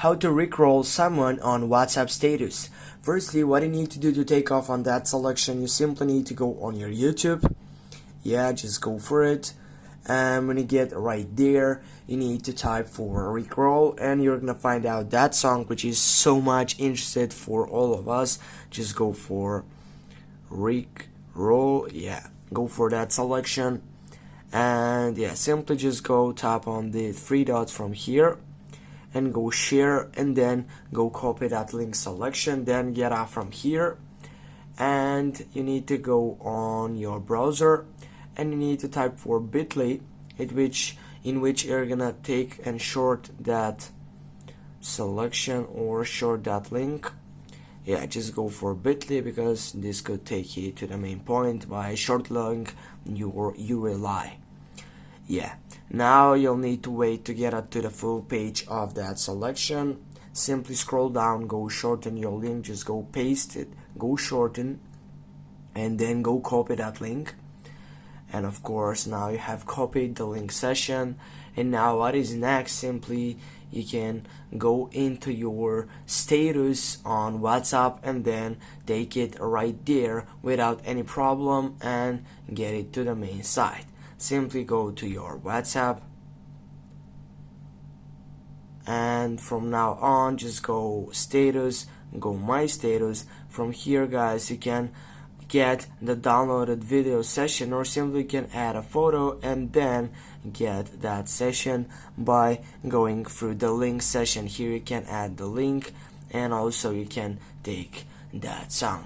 how to rickroll someone on WhatsApp status. Firstly, what you need to do to take off on that selection, you simply need to go on your YouTube. Yeah, just go for it. And when you get right there, you need to type for rickroll, and you're gonna find out that song which is so much interested for all of us. Just go for rickroll. Yeah, go for that selection. And yeah, simply just go tap on the three dots from here and go share, and then go copy that link selection, then get out from here, and you need to go on your browser and you need to type for bit.ly, in which you're gonna take and short that selection or short that link. Yeah, just go for bit.ly because this could take you to the main point by shortling your URI. Yeah, now you'll need to wait to get up to the full page of that selection. Simply scroll down, go shorten your link, just go paste it, go shorten, and then go copy that link. And of course, now you have copied the link session. And now what is next? Simply you can go into your status on WhatsApp and then take it right there without any problem and get it to the main site. Simply go to your WhatsApp, and from now on just go status, go my status. From here, guys, you can get the downloaded video session, or simply can add a photo and then get that session by going through the link session. Here you can add the link, and also you can take that song.